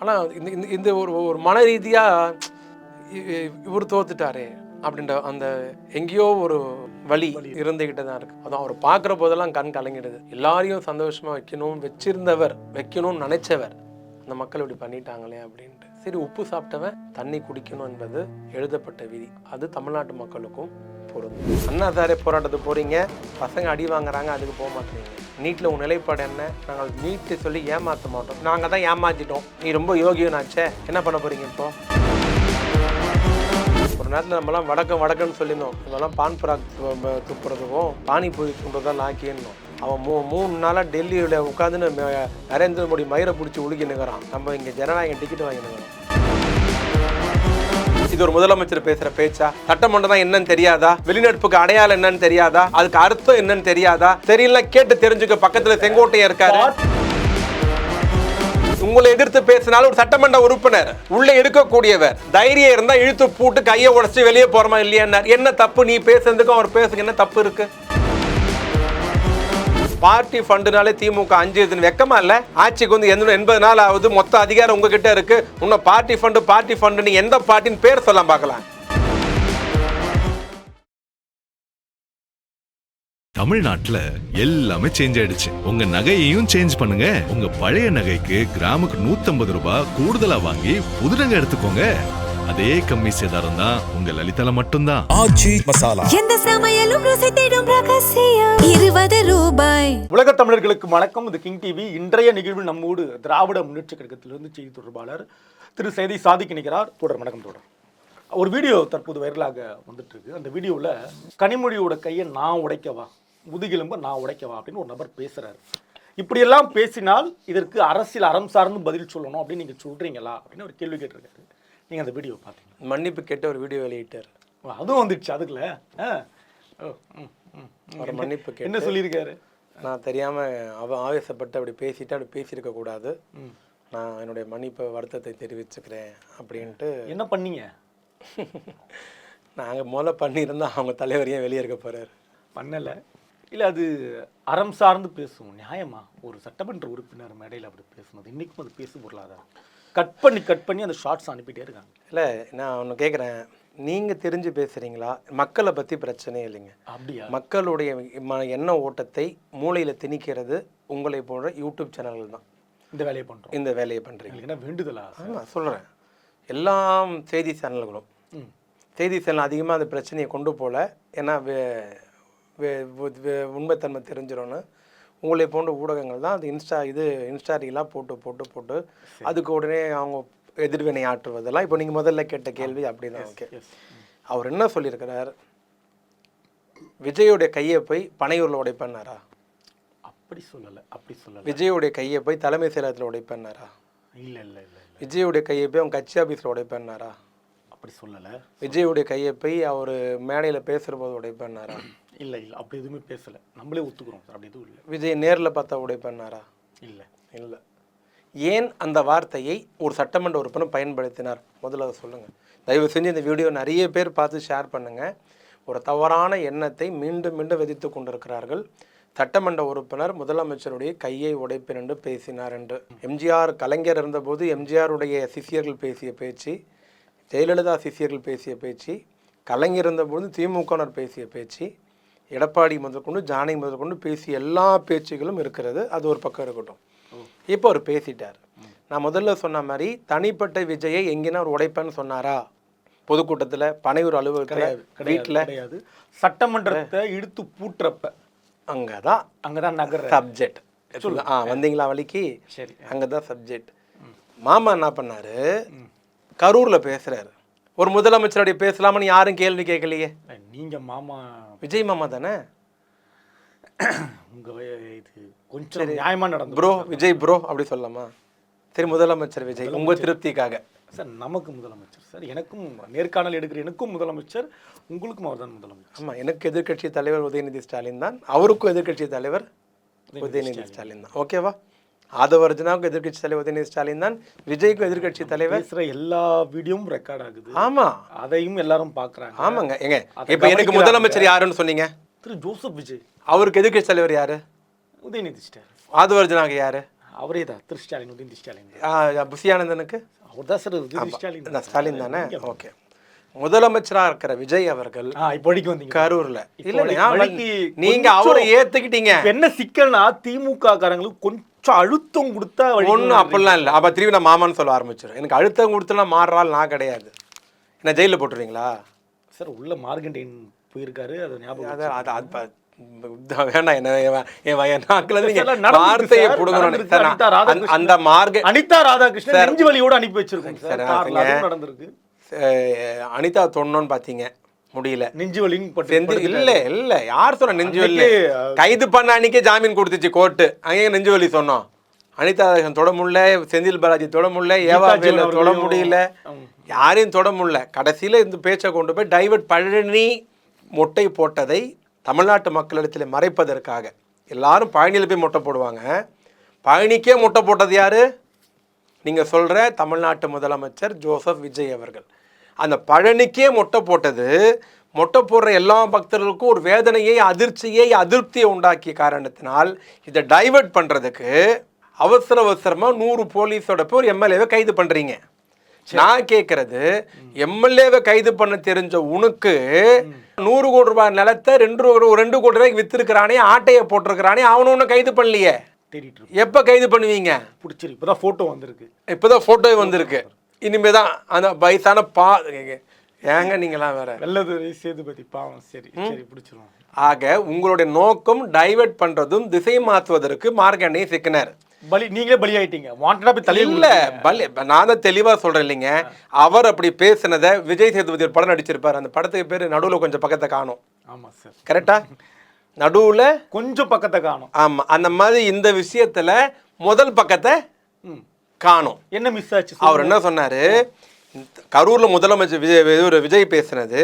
ஆனால் இந்த ஒரு ஒரு மன ரீதியாக இவர் தோத்துட்டாரே அப்படின்ற அந்த எங்கேயோ ஒரு வலி இருந்துகிட்டு தான் இருக்கு. அதான் அவர் பார்க்குற போதெல்லாம் கண் கலங்கிடுது. எல்லாரையும் சந்தோஷமா வைக்கணும்னு நினைச்சவர் அந்த மக்கள் இப்படி பண்ணிட்டாங்களே அப்படின்ட்டு. சரி, உப்பு சாப்பிட்டவன் தண்ணி குடிக்கணும் என்பது எழுதப்பட்ட விதி. அது தமிழ்நாட்டு மக்களுக்கும் பொருந்தும். அண்ணா சாரே போராட்டத்துக்கு போறீங்க, பசங்க அடி வாங்குறாங்க, அதுக்கு போக மாட்டேங்க. நீட்டில் உன் நிலைப்பாடு என்ன? நாங்கள் நீட்டு சொல்லி ஏமாற்ற மாட்டோம், நாங்கள் தான் ஏமாற்றிட்டோம், நீ ரொம்ப யோகியனாச்சே, என்ன பண்ண போறீங்க இப்போ? ஒரு நேரத்தில் நம்மலாம் வடக்குன்னு சொல்லியிருந்தோம். இதெல்லாம் பான் பராக் துப்புறதுக்கும் பானிபூரி துண்டுறதான் லாக்கியணும். அவன் 3 நாளாக டெல்லியில் உட்காந்துன்னு நரேந்திர மோடி மயிரை பிடிச்சி உழுகி நிற்கிறான். நம்ம இங்கே ஜனநாயகம் டிக்கெட் வாங்கி நிற்கிறோம். இது ஒரு முதலமைச்சர் பேசுகிற பேச்சா? சட்டமன்றம் தான் என்னன்னு தெரியாதா? வெளிநடப்புக்கு அடையாளம் என்னன்னு தெரியாதா? அதுக்கு அர்த்தம் என்னன்னு தெரியாதா? தெரியல, கேட்டு தெரிஞ்சுக்க. பக்கத்தில் செங்கோட்டையன் இருக்காரு. உங்களை எதிர்த்து பேசினாலும் ஒரு சட்டமன்ற உறுப்பினர் உள்ள இருக்கக்கூடியவர் தைரியம் இருந்தா இழுத்து பூட்டு கையை உடைச்சு வெளியே போறமா இல்லையா? என்ன தப்பு நீ பேசுறதுக்கும் அவர் பேசுக்கு என்ன தப்பு இருக்கு? பார்ட்டி ஃபண்டுனாலே திமுக 5 வெக்கமா இல்ல? ஆட்சிக்கு வந்து 80 நாள் ஆகுது, மொத்த அதிகாரம் உங்ககிட்ட இருக்கு. இன்னும் பார்ட்டி ஃபண்டு நீ எந்த பார்ட்டின்னு பேர் சொல்ல பார்க்கலாம். தமிழ்நாட்டுல எல்லாமே சேஞ்ச் ஆயிடுச்சு. உங்க நகையையும் சேஞ்ச் பண்ணுங்க. உங்க பழைய நகைக்கு கிராமுக்கு 150 ரூபாய் கூடுதலா வாங்கி புது நகை எடுத்துக்கோங்க. அதே கம்மி சேதாரம் தான் உங்க லலிதால மட்டும்தான். ஆச்சி மசாலா, எந்த சமையலும் ருசி தேடும் ரகசியம் 20 ரூபாய். உலக தமிழர்களுக்கு வணக்கம். இது கிங் டிவி. இன்றைய நிகழ்வில் நம்மோடு திராவிட முன்னேற்ற கழகத்திலிருந்து செய்தி தொடர்பாளர் திரு சேதி சாதிக் நிற்கிறார். தொடர் வணக்கம். தொடர் ஒரு வீடியோ தற்போது வைரலாக வந்துட்டு இருக்கு. அந்த வீடியோவில் கனிமொழியோட கையை நான் உடைக்கவா, முதுகெலும்பை நான் உடைக்கவா அப்படின்னு ஒரு நபர் பேசுறாரு. இப்படியெல்லாம் பேசினால் இதற்கு அரசியல் அறம் சார்ந்து பதில் சொல்லணும் அப்படின்னு நீங்கள் சொல்றீங்களா அப்படின்னு ஒரு கேள்வி கேட்டிருக்காரு. நீங்கள் அந்த வீடியோ பார்த்தீங்க? மன்னிப்பு கேட்டு ஒரு வீடியோ வெளியிட்டார். அதுவும் வந்துடுச்சு. அதுக்குள்ள ஒரு மன்னிப்பு கேட்டு என்ன சொல்லியிருக்காரு? நான் தெரியாமல் ஆவேசப்பட்டு அப்படி பேசியிருக்க கூடாது, நான் என்னுடைய மன்னிப்பு வருத்தத்தை தெரிவிச்சுக்கிறேன் அப்படின்ட்டு. என்ன பண்ணீங்க? நாங்கள் முதல்ல பண்ணியிருந்தால் அவங்க தலைவரையும் வெளியே இருக்க போகிறார். பண்ணலை. இல்லை, அது அறம் சார்ந்து பேசுவோம். நியாயமா ஒரு சட்டமன்ற உறுப்பினர் மேடையில் அப்படி பேசுனது இன்றைக்கும் அது பேசு பொருளாதாரம் கட் பண்ணி அந்த ஷார்ட்ஸ் அனுப்பிட்டே இருக்காங்க. இல்லை, நான் ஒன்று கேட்குறேன், நீங்கள் தெரிஞ்சு பேசுகிறீங்களா? மக்களை பற்றி பிரச்சனையே இல்லைங்க. அப்படியா? மக்களுடைய எண்ண ஓட்டத்தை மூளையில் திணிக்கிறது உங்களை போன்ற யூடியூப் சேனல்கள் தான் இந்த வேலையை பண்ணுறீங்க. என்ன வேண்டுதலா? ஆமாம், சொல்கிறேன். எல்லா செய்தி சேனல் அதிகமாக அந்த பிரச்சனையை கொண்டு போகல. ஏன்னா உண்மைத்தன்மை தெரிஞ்சிடும்னு உங்களை போன்ற ஊடகங்கள் தான் அது இன்ஸ்டா ரீலாக போட்டு அதுக்கு உடனே அவங்க எதிர்வினை ஆற்றுவதெல்லாம். இப்போ நீங்கள் முதல்ல கேட்ட கேள்வி அப்படிதான். ஓகே, அவர் என்ன சொல்லியிருக்கிறார்? விஜயோடைய கையை போய் பனையூரில் உடைப்பண்ணாரா? அப்படி சொல்லலை. விஜயோடைய கையை போய் தலைமை செயலகத்தில் உடைப்பண்ணாரா? இல்லை. விஜயோடைய கையை போய் அவங்க கட்சி ஆஃபீஸில் உடைப்பண்ணாரா? அப்படி சொல்லலை. விஜயோடைய கையை போய் அவர் மேடையில் பேசுகிற போது உடைப்பண்ணாரா? இல்லை, அப்படி எதுவுமே பேசலை. நம்மளே ஒத்துக்கிறோம் சார், அப்படி எதுவும் இல்லை. விஜய் நேரில் பார்த்தா உடைப்பண்ணாரா? இல்லை. ஏன் அந்த வார்த்தையை ஒரு சட்டமன்ற உறுப்பினர் பயன்படுத்தினார்? முதல்ல அதை சொல்லுங்கள். தயவு செஞ்சு இந்த வீடியோ நிறைய பேர் பார்த்து ஷேர் பண்ணுங்கள். ஒரு தவறான எண்ணத்தை மீண்டும் விதித்து கொண்டிருக்கிறார்கள். சட்டமன்ற உறுப்பினர் முதலமைச்சருடைய கையை உடைப்பேன் என்று பேசினார் என்று. எம்ஜிஆர் கலைஞர் இருந்தபோது எம்ஜிஆருடைய சிஷியர்கள் பேசிய பேச்சு, ஜெயலலிதா சிஷியர்கள் பேசிய பேச்சு, கலைஞர் இருந்தபோது திமுகவினர் பேசிய பேச்சு, எடப்பாடி முதற்கொண்டு ஜானகி முதற்கொண்டு பேசிய எல்லா பேச்சுகளும் இருக்கிறது. அது ஒரு பக்கம் இருக்கட்டும். இப்போ அவர் பேசிட்டார். நான் முதல்ல சொன்ன மாதிரி தனிப்பட்ட விஜயை எங்கேனா ஒரு உடைப்பேன்னு சொன்னாரா? பொதுக்கூட்டத்தில், பனையூர் அலுவலகத்தில், வீட்டில் கிடையாது. சட்டமன்றத்தை இழுத்து பூட்டுறப்ப அங்கதான் நகர் சப்ஜெக்ட். வந்தீங்களா வழிக்கு? சரி, அங்கதான் சப்ஜெக்ட். மாமா என்ன பண்ணாரு? கரூர்ல பேசுறாரு. ஒரு முதலமைச்சருடைய பேசலாமன்னு யாரும் கேள்வி கேட்கலையே. நீங்க மாமா விஜய் மாமா தானே? உங்க இது கொஞ்சம் நியாயமா நடந்து ப்ரோ, விஜய் ப்ரோ அப்படி சொல்லலாமா? சரி, முதலமைச்சர் விஜய் உங்க திருப்திக்காக. சார், நமக்கு முதலமைச்சர் சார், எனக்கும் நேர்காணல் எடுக்கிற எனக்கும் முதலமைச்சர், உங்களுக்கும் அவர் தான் முதலமைச்சர். ஆமா, எனக்கு எதிர்கட்சி தலைவர் உதயநிதி ஸ்டாலின் தான், அவருக்கும் எதிர்கட்சி தலைவர் உதயநிதி ஸ்டாலின் தான். ஓகேவா? ஆதவர்ஜனாவுக்கும் எதிர்கட்சி தலைவர் உதயநிதி ஸ்டாலின் தான், விஜய்க்கும் எதிர்கட்சி தலைவர். எல்லா வீடியோவும் ரெக்கார்ட் ஆகுது. ஆமா, அதையும் எல்லாரும் பாக்குறாங்க. ஆமாங்க. எங்க இப்ப எனக்கு முதலமைச்சர் யாருன்னு சொன்னீங்க? திரு ஜோசப் விஜய். அவருக்கு எதிர்கட்சி தலைவர் யாரு? உதயநிதி ஸ்டாலின். ஆதவர்ஜனாக யாரு? அவரே தான் திரு ஸ்டாலின், உதயநிதி ஸ்டாலின். புசி ஆனந்தனுக்கு அவர் தான் சார் உதயநிதி ஸ்டாலின். ஸ்டாலின் தானே? ஓகே. முதலமைச்சராக இருக்கிற விஜய் அவர்கள் இப்போதைக்கு வந்தீங்க கரூர்ல. வழிக்கு நீங்க அவரை ஏத்துக்கிட்டீங்க. என்ன சிக்கல்னா திமுக காரங்களுக்கு கொஞ்சம் அழுத்தம் கொடுத்தா ஒன்றும் அப்படிலாம் இல்லை. அப்ப திரும்பி நான் மாமான்னு சொல்ல ஆரம்பிச்சிடும். எனக்கு அழுத்தம் கொடுத்தனா மாறுறாள் நான் கிடையாது. என்ன ஜெயிலில் போட்டுருவீங்களா சார்? உள்ள மார்கண்டைன் போயிருக்காரு, அது ஞாபகம். வேணாம், என்ன வார்த்தையை புடுங்கணும். அந்த அனிதா ராதாகிருஷ்ணன் நெஞ்சு வலியோட அனுப்பி வச்சிருக்கோம் சார். நடந்திருக்கு. அனிதா தொண்ணோன்னு பாத்தீங்க, முடியல. நெஞ்சு வலி இல்ல இல்ல, யார் சொன்ன நெஞ்சு வலி? கைது பண்ண அன்னைக்கே ஜாமீன் கொடுத்துச்சு கோர்ட்டு. அங்கே நெஞ்சு வலி சொன்னோம். அனிதா தொட முடியல, செந்தில் பாலாஜி தொட முடியல, ஏவா வேலு தொட முடியல, யாரையும் தொட முடியல. கடைசியில் இந்த பேச்சை கொண்டு போய் டைவர்ட் பழனி மொட்டை போட்டதை தமிழ்நாட்டு மக்களிடத்தில் மறைப்பதற்காக எல்லாரும் பழனியில் போய் மொட்டை போடுவாங்க. பழனிக்கே மொட்டை போட்டது யாரு? நீங்கள் சொல்கிற தமிழ்நாட்டு முதலமைச்சர் ஜோசப் விஜய் அவர்கள். அந்த பழனிக்கே மொட்டை போட்டது மொட்டை போடுற எல்லா பக்தர்களுக்கும் ஒரு வேதனையை, அதிர்ச்சியை, அதிருப்தியை உண்டாக்கிய காரணத்தினால் இதை டைவர்ட் பண்ணுறதுக்கு அவசரமாக 100 போலீஸோட போய் ஒரு எம்எல்ஏவை கைது பண்ணுறீங்க. நான் கேட்கறது, எம்எல்ஏவை கைது பண்ண தெரிஞ்ச உனக்கு 100 கோடி ரூபாய் நிலத்தை 2 கோடி ரூபாய்க்கு வித்துருக்கிறானே, ஆட்டையை போட்டிருக்கிறானே, அவனு ஒன்றும் கைது பண்ணலையே. எப்போ கைது பண்ணுவீங்க? பிடிச்சிருக்கு. இப்போதான் ஃபோட்டோ வந்திருக்கு. இப்போதான் ஃபோட்டோவே வந்திருக்கு. இனிமே தான் அந்த வயசான ஏங்க நீங்களாம் வேற வெள்ளதுரை சேதுபதி பாவம். சரி சரி, பிடிச்சிருவோம். ஆக உங்களுடைய நோக்கம் டைவர்ட் பண்றதும் திசை மாற்றுவதற்கு மார்க்கண்டே சிக்கினார். நீங்களே பலியாயிட்டீங்க. வாண்டடா போய் தலை இல்ல பலி. நான் தான் தெளிவா சொல்றேன் இல்லைங்க. அவர் அப்படி பேசினதை விஜய் சேதுபதி ஒரு படம் நடிச்சிருப்பாரு. அந்த படத்துக்கு பேரு நடுவுல கொஞ்சம் பக்கத்தை காணும். ஆமா சார், கரெக்டா? நடுவுல கொஞ்சம் பக்கத்தை காணும். ஆமா, அந்த மாதிரி இந்த விஷயத்துல முதல் பக்கத்தை காணும். என்ன மிஸ் ஆச்சு? அவர் என்ன சொன்னாரு, கரூர்ல முதலமைச்சர் விஜய் பேசினது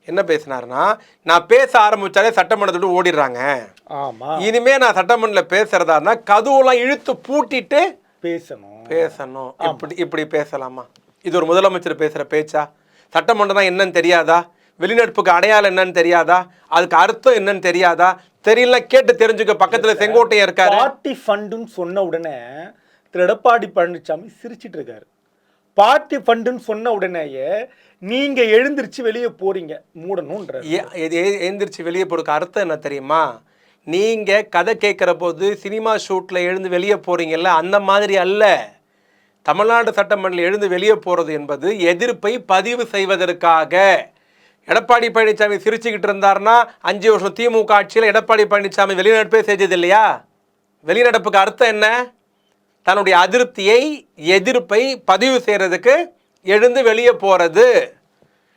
என்ன பேசினாருன்னா, நான் பேச ஆரம்பிச்சாலே சட்டமன்றத்தோடு ஓடிடுறாங்க. இனிமே நான் சட்டமன்றத்தில் பேசுறதா கதவுலாம் இழுத்து பூட்டிட்டு பேசணும். இப்படி பேசலாமா? இது ஒரு முதலமைச்சர் பேசுற பேச்சா? சட்டமன்றம் தான் என்னன்னு தெரியாதா? வெளிநடப்புக்கு அடையாளம் என்னன்னு தெரியாதா? அதுக்கு அர்த்தம் என்னன்னு தெரியாதா? தெரியல, கேட்டு தெரிஞ்சுக்க. பக்கத்துல செங்கோட்டையன் இருக்காரு. பார்ட்டி ஃபண்டுன்னு சொன்ன உடனே திரு எடப்பாடி பழனிசாமி சிரிச்சிட்டு இருக்காரு. பார்ட்டி ஃபண்டுன்னு சொன்ன உடனேயே நீங்க எழுந்திருச்சு வெளியே போறீங்க, மூடணும்ன்ற. எழுந்திருச்சு வெளியே போறதுக்கு அர்த்தம் என்ன தெரியுமா? நீங்க கதை கேட்கிற போது சினிமா ஷூட்ல எழுந்து வெளியே போறீங்கல்ல, அந்த மாதிரி அல்ல. தமிழ்நாடு சட்டமன்றத்தில் எழுந்து வெளியே போறது என்பது எதிர்ப்பை பதிவு செய்வதற்காக. எடப்பாடி பழனிசாமி சிரிச்சுக்கிட்டு இருந்தாருன்னா 5 வருஷம் திமுக ஆட்சியில் எடப்பாடி பழனிசாமி வெளிநடப்பே செஞ்சது இல்லையா? வெளிநடப்புக்கு அர்த்தம் என்ன? தன்னுடைய அதிருப்தியை, எதிர்ப்பை பதிவு செய்யறதுக்கு எழுந்து வெளியே போறது.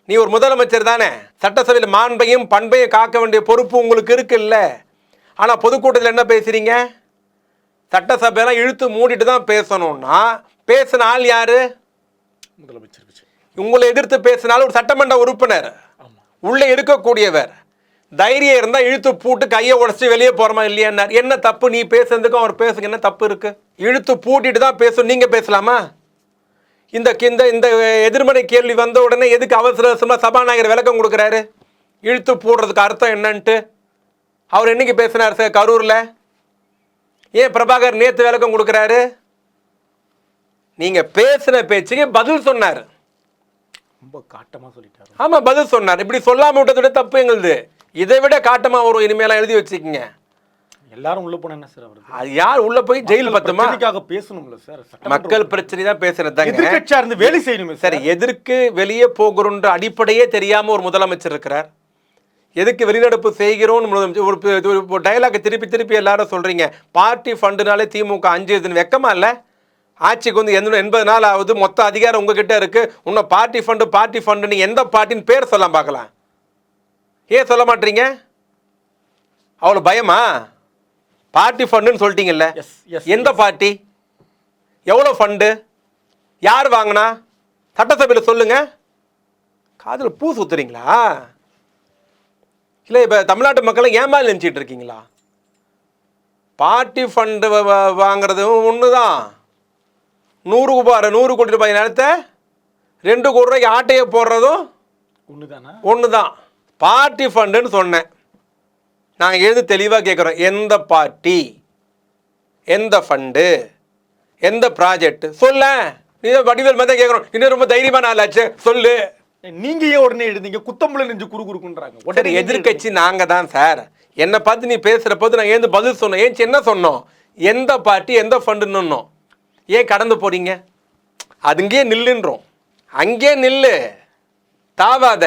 நீ ஒரு முதலமைச்சர் தானே, சட்டசபையில் மாண்பையும் பண்பையும் காக்க வேண்டிய பொறுப்பு உங்களுக்கு இருக்குல்ல. ஆனா பொதுக்கூட்டத்தில் என்ன பேசுறீங்க? சட்டசபையெல்லாம் இழுத்து மூடிட்டு தான் பேசணும்னா பேசின ஆள் யாரு? முதலமைச்சர் விஜய். உங்களை எதிர்த்து பேசினாலும் ஒரு சட்டமன்ற உறுப்பினர், உள்ளே இருக்கக்கூடியவர். தைரியம் இருந்தா இழுத்து பூட்டு கையை உடச்சி வெளியே போறமா இல்லையா? என்ன தப்பு? நீ பேசுறதுக்கும் அவர் பேசுங்க என்ன தப்பு இருக்கு? இழுத்து பூட்டிட்டு தான் பேசணும். நீங்க பேசலாமா? இந்த இந்த எதிர்மறை கேள்வி வந்த உடனே எதுக்கு அவசரமா சபாநாயகர் விளக்கம் கொடுக்குறாரு? இழுத்து போடுறதுக்கு அர்த்தம் என்னன்ட்டு. அவர் என்னைக்கு பேசினார் சார் கரூர்ல? ஏன் பிரபாகர் நேத்து விளக்கம் கொடுக்குறாரு? நீங்க பேசின பேச்சுக்கு பதில் சொன்னார். ரொம்ப காட்டமா சொல்லிட்டாரு. ஆமா, பதில் சொன்னார். இப்படி சொல்லாம விட்டதோட தப்பு எங்களுது. இதை விட காட்டமா வரும். இனிமேலாம் எழுதி வச்சுக்கோங்க. எல்லாரும் உள்ள போனா என்ன சார் அவருக்கு? அது யார் உள்ள போய் ஜெயில் பத்துமா? பேசணும்ல சார். மக்கள் பிரச்சனை தான் பேசுறதாங்க. எதிர்க்கட்சியா இருந்து வேலை செய்யணும் சார். எதற்கு வெளியே போகிறோன்ற அடிப்படையே தெரியாம ஒரு முதலமைச்சர் இருக்கிறார். எதுக்கு வெளிநடப்பு செய்கிறோம்? ஒரு டயலாக் திருப்பி திருப்பி எல்லாரும் சொல்றீங்க. பார்ட்டி ஃபண்டுனாலே திமுக 5 வெக்கமா இல்ல? ஆட்சிக்கு வந்து 80 நாள் ஆகுது, மொத்த அதிகாரம் உங்ககிட்ட இருக்கு. இன்னும் பார்ட்டி ஃபண்டு நீ எந்த பார்ட்டின்னு பேர் சொல்ல பார்க்கலாம். ஏன் சொல்ல மாட்டீங்க? அவ்வளவு பயமா? பார்ட்டி ஃபண்டுன்னு சொல்லிட்டீங்கல்ல, எந்த பார்ட்டி? எவ்வளோ ஃபண்டு? யார் வாங்கினா? சட்டசபையில் சொல்லுங்க. காதில் பூ சுத்துறீங்களா? இல்லை இப்போ தமிழ்நாட்டு மக்களை ஏமால் நினச்சிட்டு இருக்கீங்களா? பார்ட்டி ஃபண்டு வாங்குறதும் ஒன்று தான். 100 கோடி ரூபாய் நிலத்தை 2 கோடி ரூபாய்க்கு ஆட்டையை போடுறதும் ஒன்று தான். பார்ட்டி ஃபண்டுன்னு சொன்னேன். நாங்கள் எழுந்து தெளிவாக கேட்குறோம், எந்த பார்ட்டி, எந்த ஃபண்டு, எந்த ப்ராஜெக்ட் சொல்ல? நீ வடிவேல் மாதிரி கேட்குறோம், இன்னும் ரொம்ப தைரியமான ஆளாச்சு சொல்லு. நீங்க ஏன் உடனே எழுந்தீங்க? குத்தம்புல நெஞ்சு குறுகுறுக்குன்றாங்க. உடனே எதிர்கட்சி நாங்க தான் சார். என்னை பார்த்து நீ பேசுற போது நான் ஏன் பதில் சொன்னோம்? ஏன் என்ன சொன்னோம்? எந்த பார்ட்டி எந்த ஃபண்டுன்னு? ஏன் கடந்து போறீங்க? அதுங்கேயே நில்லுன்றோம். அங்கே நில்லு, தாவாத.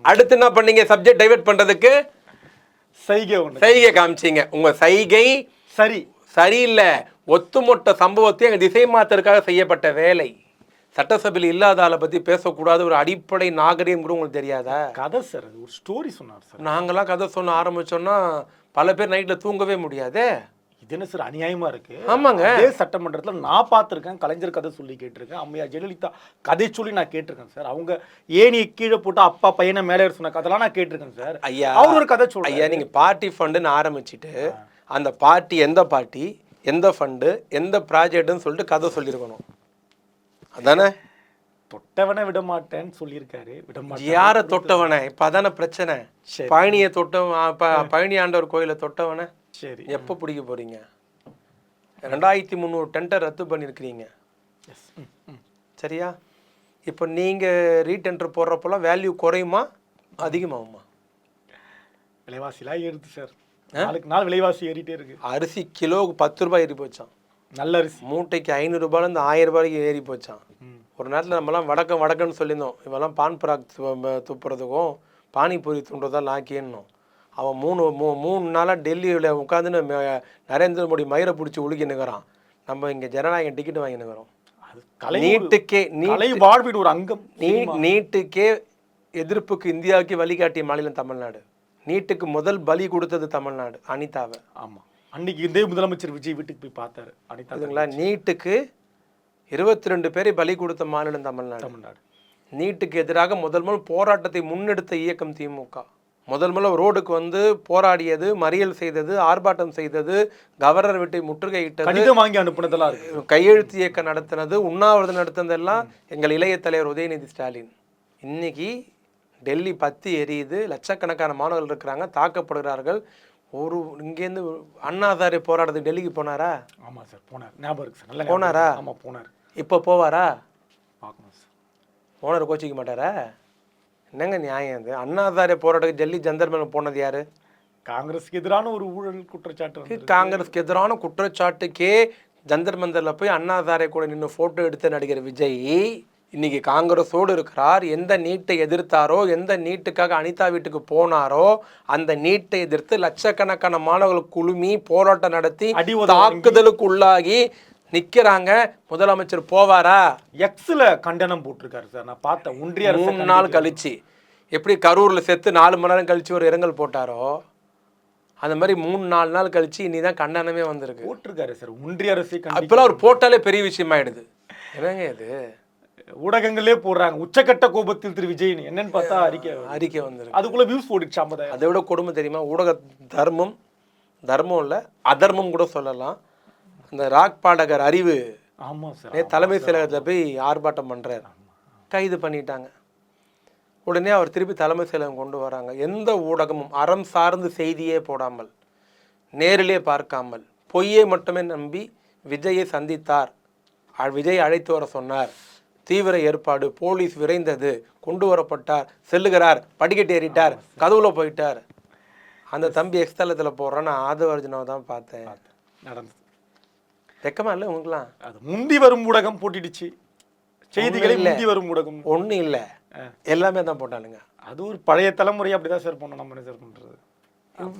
அடுத்து என்ன பண்ணீங்க? சப்ஜெக்ட் டைவர்ட் பண்றதுக்கு சைகை காமிச்சீங்க. உங்க சைகை சரியில்லை. ஒத்துமொட்ட சம்பவத்தை எங்க திசை மாத்தறதுக்காக செய்யப்பட்ட வேலை. சட்டசபையில் இல்லாத ஆளை பத்தி பேசக்கூடாது, ஒரு அடிப்படை நாகரிகம் கூட உங்களுக்கு தெரியாதா? கதை சார், ஒரு ஸ்டோரி சொன்னார் சார். நாங்களாம் கதை சொன்ன ஆரம்பிச்சோம்னா பல பேர் நைட்ல தூங்கவே முடியாதே. இது என்ன சார் அநியாயமா இருக்கு? ஆமாங்க. அதே சட்டமன்றத்தில் நான் பார்த்துருக்கேன், கலைஞர் கதை சொல்லி கேட்டிருக்கேன், அம்மையா ஜெயலலிதா கதை சொல்லி நான் கேட்டிருக்கேன் சார். அவங்க ஏனியை கீழே போட்டு அப்பா பையனை மேலே சொன்ன கதைலாம் நான் கேட்டிருக்கேன் சார். ஐயா, அவர் ஒரு கதை சொல்ல. ஐயா, நீங்க பார்ட்டி ஃபண்டுன்னு ஆரம்பிச்சுட்டு அந்த பார்ட்டி எந்த பார்ட்டி எந்த ஃபண்டு எந்த ப்ராஜெக்ட்னு சொல்லிட்டு கதை சொல்லியிருக்கணும். அதானே? தொட்டவனை விட மாட்டேன்னு சொல்லியிருக்காரு. விட மாட்டேன். யாரை தொட்டவனை? இப்போ அதானே பிரச்சனை. பழனியை பழனி ஆண்டவர் கோயிலை தொட்டவனை சரி எப்போ பிடிக்க போறீங்க? 2300 டெண்டர் ரத்து பண்ணியிருக்கிறீங்க. சரியா? இப்போ நீங்க ரீடெண்டர் போடுறப்பெல்லாம் வேல்யூ குறையுமா அதிகமாகுமா? விலைவாசிலாம் ஏறுது சார். நாளுக்கு நாள் விலைவாசி ஏறிட்டே இருக்கு. அரிசி கிலோவுக்கு 10 ரூபாய் ஏறி போச்சான். நல்ல அரிசி மூட்டைக்கு 500 ரூபாயிலேருந்து 1000 ரூபாய்க்கு ஏறி போச்சான். ஒரு நேரத்தில் நம்மலாம் வடக்குன்னு சொல்லியிருந்தோம். இவெல்லாம் பான் பராக் துப்புறதுக்கும் பானிபூரி துண்டுறதான் லாக்கியன்னும். அவன் மூணு நாளாக டெல்லியில் உட்காந்துன்னு நரேந்திர மோடி மயிரை பிடிச்சி உழுகினுக்கிறான். நம்ம இங்கே ஜனநாயகம் டிக்கெட் வாங்கினுக்கிறோம். ஒரு அங்கம். நீட்டுக்கே எதிர்ப்புக்கு இந்தியாவுக்கு வழிகாட்டிய மாநிலம் தமிழ்நாடு. நீட்டுக்கு முதல் பலி கொடுத்தது தமிழ்நாடு, அனிதாவை. ஆமாம், அன்னைக்கு இதே முதலமைச்சர் விஜய் வீட்டுக்கு போய் பார்த்தாரு அனிதா. நீட்டுக்கு 22 பேரை பலி கொடுத்த மாநிலம் தமிழ்நாடு. நீட்டுக்கு எதிராக முதல் போராட்டத்தை முன்னெடுத்த இயக்கம் திமுக. முதல் ரோடுக்கு வந்து போராடியது, மறியல் செய்தது, ஆர்ப்பாட்டம் செய்தது, கவர்னர் வீட்டை முற்றுகையிட்டது, வாங்கி அனுப்புனதெல்லாம், கையெழுத்து இயக்கம் நடத்தினது, உண்ணாவிரதம் நடத்தினதெல்லாம் எங்கள் இளைய தலைவர் உதயநிதி ஸ்டாலின். இன்னைக்கு டெல்லி பத்தி எரியுது, லட்சக்கணக்கான மாணவர்கள் இருக்கிறாங்க, தாக்கப்படுகிறார்கள். இங்கேருந்து அண்ணாசாரை போராடுறதுக்கு டெல்லிக்கு போனாரா? ஆமாம் சார், போனார். ஞாபகம் இருக்கு சார். நல்லா போனாரா? ஆமாம், போனார். இப்போ போவாரா? பார்க்கணும் சார். ஓனர் கோச்சிக்க மாட்டாரா? என்னங்க நியாயம் இது? அண்ணாசாரை போராட்டத்துக்கு டெல்லி ஜந்தர் மந்தர் போனது யாரு? காங்கிரஸுக்கு எதிரான ஒரு ஊழல் குற்றச்சாட்டு. காங்கிரஸுக்கு எதிரான குற்றச்சாட்டுக்கே ஜந்தர் மந்தரில் போய் அண்ணாசாரை கூட நின்று ஃபோட்டோ எடுத்த நடிகர் விஜய் இன்னைக்கு காங்கிரஸோடு இருக்கிறார். எந்த நீட்டை எதிர்த்தாரோ, எந்த நீட்டுக்காக அனிதா வீட்டுக்கு போனாரோ, அந்த நீட்டை எதிர்த்து லட்சக்கணக்கான மாணவர்கள் குழுமி போராட்டம் நடத்தி தாக்குதலுக்கு உள்ளாகி நிக்கிறாங்க. முதலமைச்சர் போவாரா? எக்ஸ்ல கண்டனம் போட்டிருக்காரு சார். நான் பார்த்தேன். ஒன்றிய 3 நாள் கழிச்சு எப்படி கரூர்ல செத்து 4 மணி நேரம் கழிச்சு ஒரு இரங்கல் போட்டாரோ, அந்த மாதிரி 3-4 நாள் கழிச்சு இனிதான் கண்டனமே வந்திருக்கு. போட்டிருக்காரு சார். ஒன்றிய அரசு இப்பெல்லாம் ஒரு போட்டாலே பெரிய விஷயமாயிடுது. என்னங்க இது? ஊடகங்களே போடுறாங்க. உச்சக்கட்ட கோபத்தில் திரு விஜய் என்னன்னு பார்த்தா அறிக்கை வந்திருக்கு. அதுக்குள்ள வியூஸ் போட்டுச்சு. அதை விட கொடுமை தெரியுமா? ஊடக தர்மம் இல்லை, அதர்மம் கூட சொல்லலாம். அந்த ராக் பாடகர் அறிவு தலைமை செயலகத்தில் போய் ஆர்ப்பாட்டம் பண்றாரு, கைது பண்ணிட்டாங்க. உடனே அவர் திருப்பி தலைமை செயலகம் கொண்டு வராங்க. எந்த ஊடகமும் அறம் சார்ந்து செய்தியே போடாமல், நேரிலே பார்க்காமல், பொய்யை மட்டுமே நம்பி விஜயை சந்தித்தார், விஜய் அழைத்து வர சொன்னார், தீவிர ஏற்பாடு, போலீஸ் விரைந்தது, கொண்டு வரப்பட்டார், செல்லுகிறார், படிக்கட்டு ஏறிட்டார், கதவுல போயிட்டார். அந்த தம்பி எக்ஸ்தலத்தில் போடுறான்னு ஆதவர்ஜுனாவை தான் பார்த்தேன். நடந்தது. தெக்கமா இல்லை உங்களுக்குலாம்? அது முந்தி வரும் ஊடகம் போட்டிடுச்சு செய்திகளை. முந்தி வரும் ஊடகம் ஒன்றும் இல்லை, எல்லாமே தான் போட்டானுங்க. அது ஒரு பழைய தலைமுறை. அப்படிதான் சார் பண்ணோம். நம்ம சார் பண்றது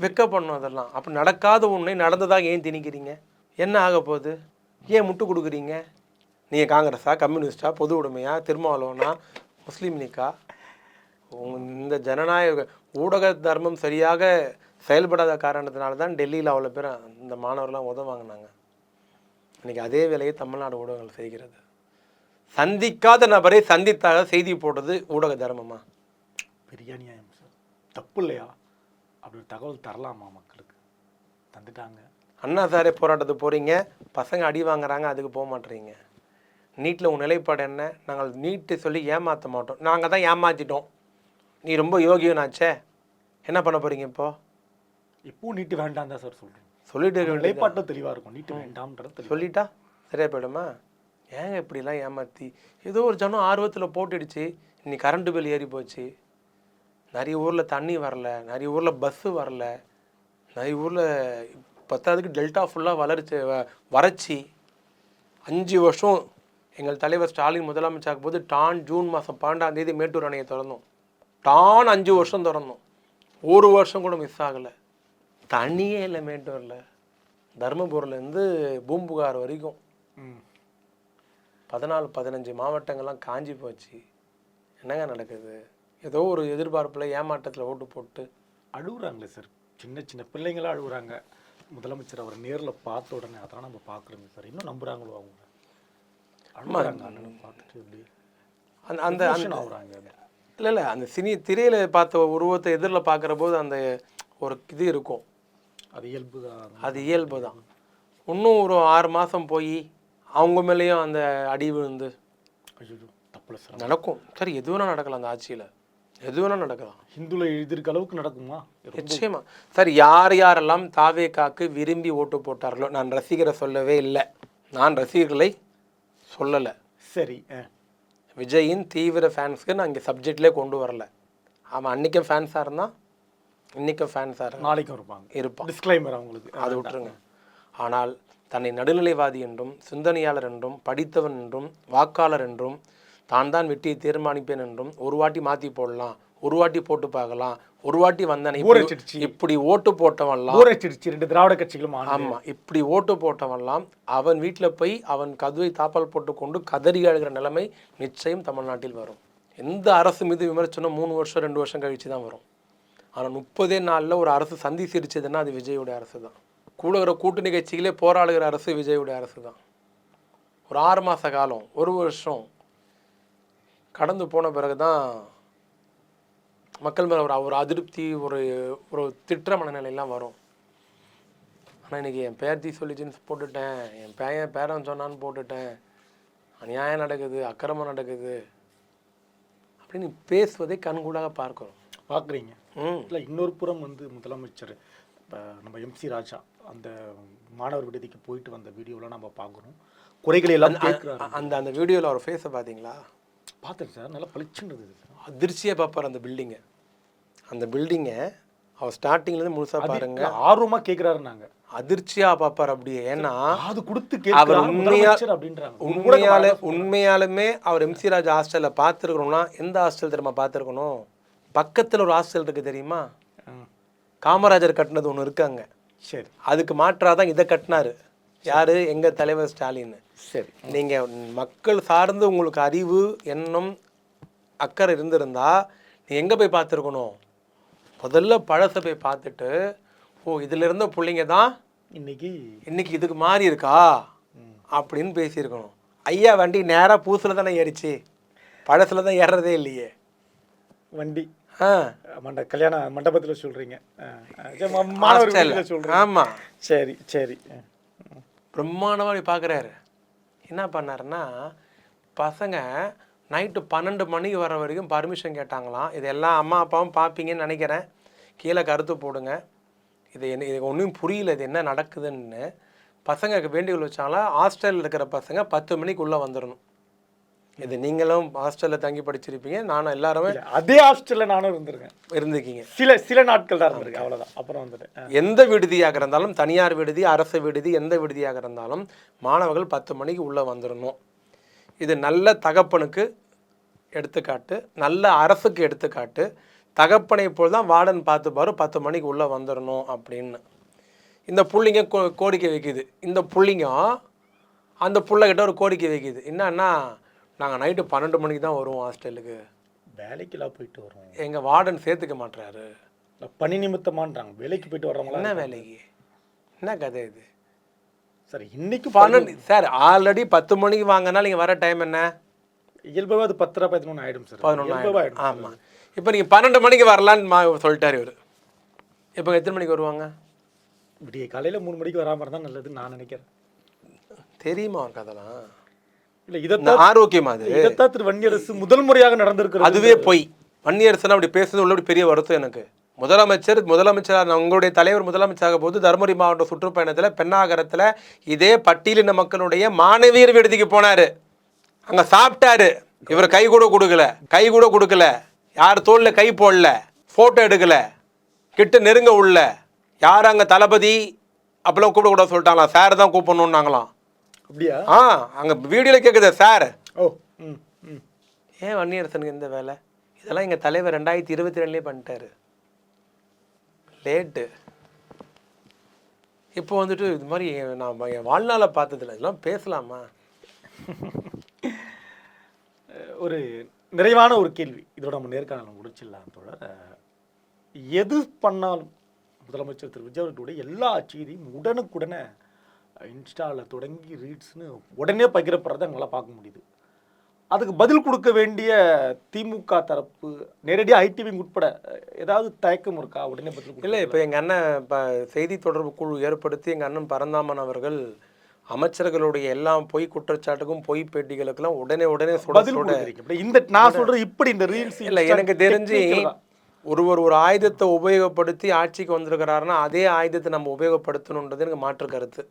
வெக்க பண்ணோம் அதெல்லாம். அப்போ நடக்காத உன்னை நடந்ததாக ஏன் திணிக்கிறீங்க? என்ன ஆக போகுது? ஏன் முட்டு கொடுக்குறீங்க? நீங்கள் காங்கிரஸா, கம்யூனிஸ்டா, பொது உடைமையா, திருமாவளவனா, முஸ்லீம் லீக்கா? இந்த ஜனநாயக ஊடக தர்மம் சரியாக செயல்படாத காரணத்தினால தான் டெல்லியில் அவ்வளோ பேர் இந்த மாணவர்கள்லாம் உதவாங்கினாங்க. இன்னைக்கு அதே வேலையை தமிழ்நாடு ஊடகங்கள் செய்கிறது. சந்திக்காத நபரை சந்தித்தாக செய்தி போடுறது ஊடக தர்மமா? பெரிய நியாயம் சார். தப்பு இல்லையா? அப்படி ஒரு தகவல் தரலாமா மக்களுக்கு? தந்துட்டாங்க. அண்ணாசாரை போராட்டத்துக்கு போகிறீங்க, பசங்க அடி வாங்குறாங்க, அதுக்கு போக மாட்டேறீங்க. நீட்டில் உன் நிலைப்பாடு என்ன? நாங்கள் நீட்டு சொல்லி ஏமாற்ற மாட்டோம். நாங்கள் தான் ஏமாற்றிட்டோம். நீ ரொம்ப யோகியனாச்சே, என்ன பண்ண போகிறீங்க இப்போ? இப்போ நீட்டு வேண்டாம் தான் சார் சொல்கிறேன். சொல்லிட்டு நிலைப்பாட்டில் தெளிவாக இருக்கும். நீட்டு வேண்டாம்ன்றது சொல்லிட்டா சரியா போயிடுமா? ஏங்க இப்படிலாம் ஏமாற்றி ஏதோ ஒரு ஜனம் ஆர்வத்தில் போட்டுடுச்சு, இன்னைக்கு கரண்ட் பில் ஏறி போச்சு, நிறைய ஊரில் தண்ணி வரல, நிறைய ஊரில் பஸ்ஸு வரல, நிறைய ஊரில் பத்தாவதுக்கு டெல்டா ஃபுல்லாக வறட்சி. 5 வருஷம் எங்கள் தலைவர் ஸ்டாலின் முதலமைச்சர் போது ஜூன் மாதம் 12ஆம் தேதி மேட்டூர் அணையை திறந்தோம். 5 வருஷம் திறந்தோம், ஒரு வருஷம் கூட மிஸ் ஆகலை. தண்ணியே இல்லை மேட்டூரில். தருமபுரிலேருந்து பூம்புகார் வரைக்கும் 14-15 மாவட்டங்கள்லாம் காஞ்சி போச்சு. என்னங்க நடக்குது? ஏதோ ஒரு எதிர்பார்ப்பில் ஏமாற்றத்தில் ஓட்டு போட்டு அழுகுறாங்களே சார், சின்ன சின்ன பிள்ளைங்களாம் அழுகுறாங்க. முதலமைச்சர் அவர் நேரில் பார்த்த உடனே அதெல்லாம் நம்ம பார்க்குறோங்க சார். இன்னும் நம்புகிறாங்களோ அவங்க? அழுகுறாங்க பார்த்துட்டு எப்படி அந்த ஆகுறாங்க? இல்லை அந்த திரையில் பார்த்த உருவத்தை எதிரில் பார்க்குற போது அந்த ஒரு இது இருக்கும். அது இயல்பு தான். அது இயல்பு தான். இன்னும் ஒரு 6 மாதம் போய் அவங்க மேலேயும் அந்த அடி விழுந்து தப்புல சார் நடக்கும். சரி, எது வேணால் நடக்கலாம். அந்த ஆட்சியில் எது வேணால் நடக்கலாம். ஹிந்துல எழுதியிருக்க அளவுக்கு நடக்குமா? நிச்சயமா. சார், யாரெல்லாம் தாவேக்காக்கு விரும்பி ஓட்டு போட்டார்களோ, நான் ரசிகரை சொல்லவே இல்லை, நான் ரசிகர்களை சொல்லலை. சரி, விஜயின் தீவிர ஃபேன்ஸ்க்கு நான் இங்கே சப்ஜெக்ட்லேயே கொண்டு வரல. அவன் அன்றைக்கும் ஃபேன்ஸாக இருந்தான், இன்றைக்கும் ஃபேன்ஸாக இருந்தான், நாளைக்கும் இருப்பான். டிஸ்க்ளைமர் அவங்களுக்கு அது விட்டுருங்க. ஆனால் தன்னை நடுநிலைவாதி என்றும் சிந்தனையாளர் என்றும் படித்தவன் என்றும் வாக்காளர் என்றும் தான் வெற்றியை தீர்மானிப்பேன் என்றும் ஒரு வாட்டி மாற்றி போடலாம், ஒரு வாட்டி போட்டு பார்க்கலாம், ஒரு வாட்டி வந்தானே இப்படி ஓட்டு போட்டவன்லாம் 2 திராவிட கட்சிகளும். ஆமாம், இப்படி ஓட்டு போட்டவன்லாம் அவன் வீட்டில் போய் அவன் கதவை தாப்பால் போட்டுக்கொண்டு கதறி அழுகிற நிலைமை நிச்சயம் தமிழ்நாட்டில் வரும். எந்த அரசு மீது விமர்சனம் 3 வருஷம் 2 வருஷம் கழித்து தான் வரும். ஆனால் 30 நாளில் ஒரு அரசு சந்தி சிரிச்சதுன்னா அது விஜயோடைய அரசு தான். கூட இருக்கிற கூட்டணி கட்சிகளே போராடுகிற அரசு விஜயோடைய அரசு தான். ஒரு 6 மாத காலம், 1 வருஷம் கடந்து போன பிறகு தான் மக்கள் மேலே ஒரு அதிருப்தி, ஒரு திட்டுற மனநிலையெல்லாம் வரும். ஆனால் இன்றைக்கி என் பேர்த்தி சொல்லிச்சுன்னு போட்டுட்டேன், என் பேரன் சொன்னான்னு போட்டுட்டேன், அநியாயம் நடக்குது, அக்கிரமம் நடக்குது அப்படின்னு பேசுவதை கண்கூடாக பார்க்குறீங்க. இல்லை, இன்னொரு புறம் முதலமைச்சர் இப்போ நம்ம MC ராஜா அந்த மாணவர் விடுதிக்கு போயிட்டு வந்த வீடியோவில் நம்ம பார்க்குறோம். குறைகளை எல்லாம் அந்த வீடியோவில் அவர் ஃபேஸை பார்த்தீங்களா? பார்த்தேன் சார், நல்லா பளிச்சுன்னு. அதிர்ச்சியாக பார்ப்பார் அந்த பில்டிங்கை அவர் ஸ்டார்டிங்லேருந்து முழுசாக பாருங்க. ஆர்வமாக கேட்குறாரு. நாங்கள் அதிர்ச்சியாக பார்ப்பார் அப்படியே. ஏன்னா அது கொடுத்து அவர் உண்மையாலுமே அவர் MC ராஜா ஹாஸ்டலில் பார்த்துருக்கணும்னா எந்த ஹாஸ்டல் தெரியுமா பார்த்துருக்கணும்? பக்கத்தில் ஒரு ஹாஸ்டல் இருக்குது தெரியுமா? காமராஜர் கட்டினது ஒன்று இருக்காங்க. சரி, அதுக்கு மாற்றாக தான் இதை கட்டினாரு. யார்? எங்கள் தலைவர் ஸ்டாலின். சரி, நீங்கள் மக்கள் சார்ந்து உங்களுக்கு அறிவு எண்ணம் அக்கறை இருந்திருந்தா நீ எங்கே போய் பார்த்துருக்கணும்? முதல்ல பழசை போய் பார்த்துட்டு, ஓ இதில் இருந்த பிள்ளைங்க தான் இன்னைக்கு இதுக்கு மாறி இருக்கா அப்படின்னு பேசியிருக்கணும். ஐயா வண்டி நேராக பூசில் தானே ஏறிச்சு, பழசில் தான் ஏறுறதே இல்லையே வண்டி. கல்யாண மண்டபத்தில் சொல்கிறீங்க, மாணவர்கள் சொல்கிறேன். ஆமாம், சரி சரி. பிரம்மாண்டமாக பார்க்குறாரு. என்ன பண்ணாருன்னா, பசங்க நைட்டு 12 மணிக்கு வர வரைக்கும் பர்மிஷன் கேட்டாங்களாம். இது எல்லாம் அம்மா அப்பாவும் பார்ப்பீங்கன்னு நினைக்கிறேன், கீழே கருத்து போடுங்க. இது ஒன்றும் புரியல, இது என்ன நடக்குதுன்னு. பசங்க வேண்டுகோள் வச்சாங்களா, ஹாஸ்டலில் இருக்கிற பசங்க 10 மணிக்கு உள்ளே வந்துடணும். இது நீங்களும் ஹாஸ்டலில் தங்கி படிச்சிருப்பீங்க, நானும் எல்லாருமே அதே ஹாஸ்டலில் நானும் இருந்திருக்கீங்க. சில நாட்கள் தான் இருந்திருக்கேன், அவ்வளோதான். அப்புறம் வந்துட்டு எந்த விடுதியாக இருந்தாலும், தனியார் விடுதி, அரசு விடுதி, எந்த விடுதியாக இருந்தாலும் மாணவர்கள் 10 மணிக்கு உள்ளே வந்துடணும். இது நல்ல தகப்பனுக்கு எடுத்துக்காட்டு, நல்ல அரசுக்கு எடுத்துக்காட்டு. தகப்பனை போல் தான் வார்டன் பார்த்துப்பாரு, 10 மணிக்கு உள்ளே வந்துடணும் அப்படின்னு. இந்த புள்ளிங்க கோரிக்கை வைக்குது. இந்த புள்ளிங்க அந்த புள்ளைகிட்ட ஒரு கோரிக்கை வைக்குது. என்னன்னா, நாங்கள் நைட்டு 12 மணிக்கு தான் வருவோம் ஹாஸ்டலுக்கு, வேலைக்கெல்லாம் போயிட்டு வருவோம், எங்கள் வார்டன் சேர்த்துக்க மாட்டுறாரு, பணி நிமித்தமான்றாங்க. வேலைக்கு போயிட்டு வர்றவங்களா? என்ன வேலைக்கு? என்ன கதை இது சார்? இன்னைக்கு 12 சார், ஆல்ரெடி 10 மணிக்கு வாங்கினா நீங்கள் வர டைம் என்ன? இயல்பாக அது 10-11 ஆகிடும் சார். 11 ஆகிடும். ஆமாம். இப்போ நீங்கள் 12 மணிக்கு வரலான்னு சொல்லிட்டார் இவர். இப்போ எத்தனை மணிக்கு வருவாங்க? விடிய காலையில் 3 மணிக்கு வராமல் இருந்தால் நல்லதுன்னு நான் நினைக்கிறேன். தெரியுமா அவருக்கு அதெல்லாம்? இல்லை, இதைத்தான் ஆரோக்கியமா அது? இதைத்தான் திரு வன்னியரசு முதல் முறையாக நடந்திருக்கு. அதுவே போய் வன்னியரசு அப்படி பேசுறது உள்ள பெரிய வருத்தம் எனக்கு. முதலமைச்சர் உங்களுடைய தலைவர் முதலமைச்சராக போது தருமபுரி மாவட்ட சுற்றுப்பயணத்தில் பெண்ணாகரத்தில் இதே பட்டியலின மக்களுடைய மாணவியர் விடுதிக்கு போனார். அங்கே சாப்பிட்டாரு. இவர் கை கூட கொடுக்கல, யார் தோளில் கை போடல, ஃபோட்டோ எடுக்கல, கிட்ட நெருங்க உள்ள, யார் அங்கே தளபதி அப்பெல்லாம் கூப்பிடக்கூடாது சொல்லிட்டாங்களா, சார் தான் கூப்பிடணுன்னாங்களாம். அப்படியா? அங்கே வீடியோவில் கேட்குது சார். ஓ ஏன் வன்னியரசனுக்கு இந்த வேலை? இதெல்லாம் எங்கள் தலைவர் 2022 பண்ணிட்டாரு. லேட்டு. இப்போ வந்துட்டு இது மாதிரி நான் என் வாழ்நாளை பார்த்ததில்ல, இதெல்லாம் பேசலாமா? ஒரு நிறைவான ஒரு கேள்வி, இதோட நம்ம நேர்காணல் முடிச்சிடலாம் தோழர். எது பண்ணாலும் முதலமைச்சர் திரு விஜய் அவர்களுடைய எல்லா செய்தியும் உடனுக்குடனே இன்ஸ்டாவில் தொடங்கி ரீட்ஸ்னு உடனே பகிரப்படுறதை எங்களால் பார்க்க முடியுது. அதுக்கு பதில் கொடுக்க வேண்டிய திமுக தரப்பு நேரடியாக ஐடிவிங் உட்பட ஏதாவது தயக்கம் இருக்கா? உடனே பதில் இல்லை. இப்போ எங்கள் அண்ணன் இப்போ செய்தி தொடர்பு குழு ஏற்படுத்தி எங்கள் அண்ணன் பரந்தாமன் அவர்கள் அமைச்சர்களுடைய எல்லாம் பொய் குற்றச்சாட்டுக்கும் பொய் பேட்டிகளுக்கெல்லாம் உடனே இந்த நான் சொல்றது இப்படி இந்த ரீல்ஸ் இல்லை. எனக்கு தெரிஞ்சு ஒரு ஆயுதத்தை உபயோகப்படுத்தி ஆட்சிக்கு வந்திருக்கிறாருன்னா அதே ஆயுதத்தை நம்ம உபயோகப்படுத்தணுன்றது எனக்கு மாற்று கருத்து.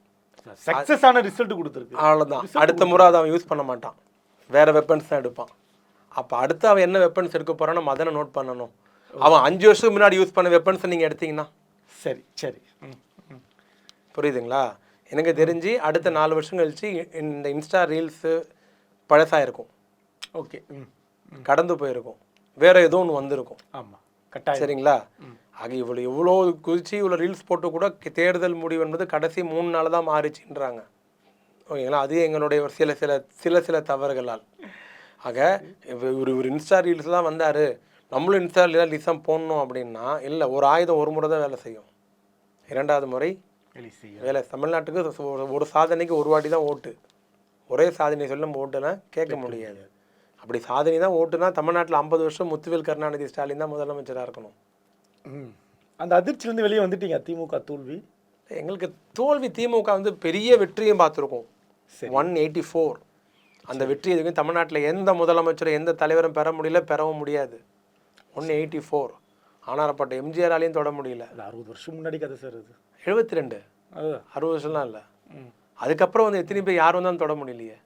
சக்ஸஸான ரிசல்ட் கொடுத்துருக்கு, அவ்வளோதான். அடுத்த முறை அதை அவன் யூஸ் பண்ண மாட்டான், வேற வெப்பன்ஸ் தான் எடுப்பான். அப்போ அடுத்து அவன் என்ன வெப்பன்ஸ் எடுக்க போறான்னு நம்ம அதனை நோட் பண்ணணும். அவன் 5 வருஷத்துக்கு முன்னாடி யூஸ் பண்ண வெப்பன்ஸை நீங்கள் எடுத்தீங்கன்னா சரி புரியுதுங்களா? எனக்கு தெரிஞ்சு அடுத்த 4 வருஷம் கழிச்சு இந்த இன்ஸ்டா ரீல்ஸு பழசாக இருக்கும். ஓகே, கடந்து போயிருக்கும், வேற ஏதோ ஒன்று வந்திருக்கும். ஆமாம், கட்டாயம். சரிங்களா? ஆக எவ்வளோ குதிச்சு இவ்வளோ ரீல்ஸ் போட்டு கூட தேர்தல் முடிவு என்பது கடைசி 3 நாள் தான் மாறிச்சுன்றாங்க. ஓகேங்களா? அது எங்களுடைய ஒரு சில தவறுகளால். ஆக ஒரு இன்ஸ்டா ரீல்ஸ்லாம் வந்தார், நம்மளும் இன்ஸ்டா ரீல்ஸாக போடணும் அப்படின்னா இல்லை. ஒரு ஆயுதம் ஒரு முறை தான் வேலை செய்யும், 2வது முறை வேலை. தமிழ்நாட்டுக்கு ஒரு சாதனைக்கு ஒரு வாட்டி தான் ஓட்டு. ஒரே சாதனை சொல்லி நம்ம ஓட்டுனா கேட்க முடியாது. அப்படி சாதனை தான் ஓட்டுனா தமிழ்நாட்டில் 50 வருஷம் முத்துவேல் கருணாநிதி ஸ்டாலின் தான் முதலமைச்சராக இருக்கணும். அந்த அதிர்ச்சியிலேருந்து வெளியே வந்துட்டீங்க. திமுக தோல்வி எங்களுக்கு தோல்வி. திமுக வந்து பெரிய வெற்றியும் பார்த்துருக்கோம். 184 அந்த வெற்றி எதுக்கும் தமிழ்நாட்டில் எந்த முதலமைச்சரும் எந்த தலைவரும் பெற முடியல, பெறவும் முடியாது. 184 ஆனாரப்பட்ட எம்ஜிஆராலையும் தொட முடியல. 60 வருஷம் முன்னாடி கதை சார். அது 72 60 வருஷம்லாம் இல்லை. அதுக்கப்புறம் வந்து எத்தனை பேர் யாரும் தான் தொட முடியலையே,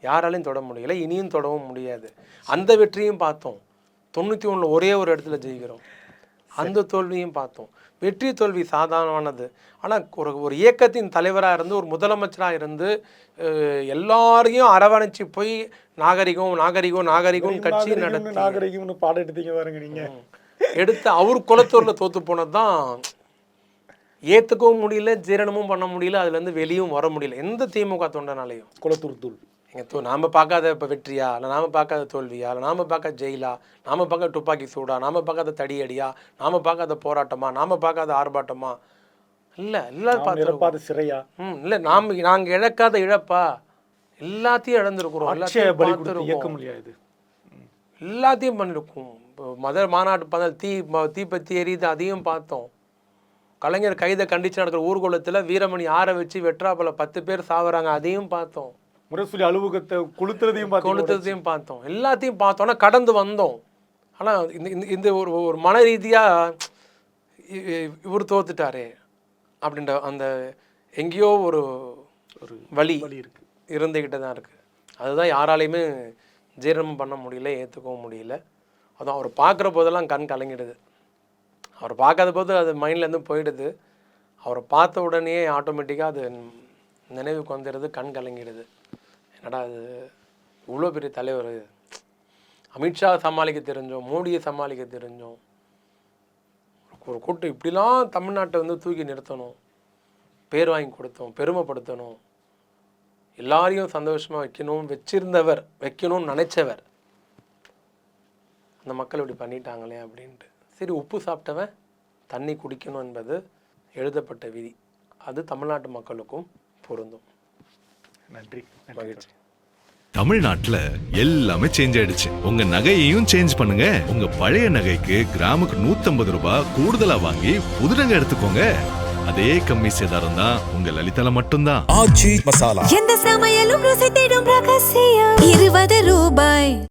யாராலையும் தொட முடியல, இனியும் தொடவும் முடியாது. அந்த வெற்றியும் பார்த்தோம். 91 ஒரே ஒரு இடத்துல ஜெயிக்கிறோம். அந்த தோல்வியும் பார்த்தோம். வெற்றி தோல்வி சாதாரணமானது. ஆனால் ஒரு இயக்கத்தின் தலைவராக இருந்து ஒரு முதலமைச்சராக இருந்து எல்லாரையும் அரவணைச்சு போய் நாகரிகம் கட்சி நடத்தி நாகரிகம்னு பாடம் எடுத்தீங்க பாருங்க. நீங்கள் எடுத்து அவர் குளத்தூரில் தோற்று போனது தான் ஏற்றுக்கவும் முடியல, ஜீரணமும் பண்ண முடியல, அதுலேருந்து வெளியும் வர முடியல எந்த திமுக தொண்டனாலையும். குளத்தூர் தோல்வி நாம் பார்க்காத இப்போ வெற்றியா, இல்லை நாம் பார்க்காத தோல்வியா, இல்லை நாம் பார்க்காத ஜெயிலா, நாம் பார்க்காத துப்பாக்கி சூடா, நாம் பார்க்காத தடியடியா, நாம் பார்க்காத போராட்டமா, நாம் பார்க்காத ஆர்ப்பாட்டமா? இல்லை, எல்லாரும் சிறையா? இல்லை, நாங்கள் இழக்காத இழப்பா? எல்லாத்தையும் இழந்திருக்கிறோம், எல்லாத்தையும் முடியாது, எல்லாத்தையும் பண்ணிருக்கோம். இப்போ மாநாட்டு பார்த்தா தீப்பத்தி எரியுது, அதையும் பார்த்தோம். கலைஞர் கைதை கண்டிச்சு நடக்கிற ஊர்கோலத்தில் வீரமணி 6 வச்சு வெற்றாப்பல 10 பேர் சாவுறாங்க, அதையும் பார்த்தோம். முரசொலி அலுவலகத்தை கொளுத்துறதையும் பார்த்தோம். எல்லாத்தையும் பார்த்தோன்னா கடந்து வந்தோம். ஆனால் இந்த ஒரு மன ரீதியாக இவர் தோத்துட்டாரே அப்படின்ற அந்த எங்கேயோ ஒரு வலி இருந்துக்கிட்டே தான் இருக்குது. அதுதான் யாராலையுமே ஜீரணம் பண்ண முடியல, ஏற்றுக்கவும் முடியல. அதுவும் அவர் பார்க்குற போதெல்லாம் கண் கலங்கிடுது. அவர் பார்க்காத போது அது மைண்ட்லேருந்து போயிடுது. அவரை பார்த்த உடனே ஆட்டோமேட்டிக்காக அது நினைவுக்கு வந்துடுது, கண் கலங்கிடுது. என்னடா அது இவ்வளோ பெரிய தலைவர், அமித்ஷா சமாளிக்க தெரிஞ்சோம், மோடியை சமாளிக்க தெரிஞ்சோம், ஒரு கூட்டம் இப்படிலாம் தமிழ்நாட்டை வந்து தூக்கி நிறுத்தணும், பேர் வாங்கி கொடுத்தோம், பெருமைப்படுத்தணும், எல்லாரையும் சந்தோஷமாக வைக்கணும்னு நினைச்சவர், அந்த மக்கள் இப்படி பண்ணிட்டாங்களே அப்படின்ட்டு. சரி, உப்பு சாப்பிட்டவன் தண்ணி குடிக்கணும் என்பது எழுதப்பட்ட விதி. அது தமிழ்நாட்டு மக்களுக்கும் பொருந்தும். நன்றி. மகிழ்ச்சி. தமிழ்நாட்டுல எல்லாமே சேஞ்ச் ஆயிடுச்சு. உங்க நகையையும் சேஞ்ச் பண்ணுங்க. உங்க பழைய நகைக்கு கிராமுக்கு 150 ரூபாய் கூடுதலா வாங்கி புது நகை எடுத்துக்கோங்க. அதே கம்மி சேதாரம் தான் உங்க லலிதால மட்டும்தான். ஆச்சி மசாலா. எந்த சமையலும் ருசி தேடும் ரகசியம் 20 ரூபாய்.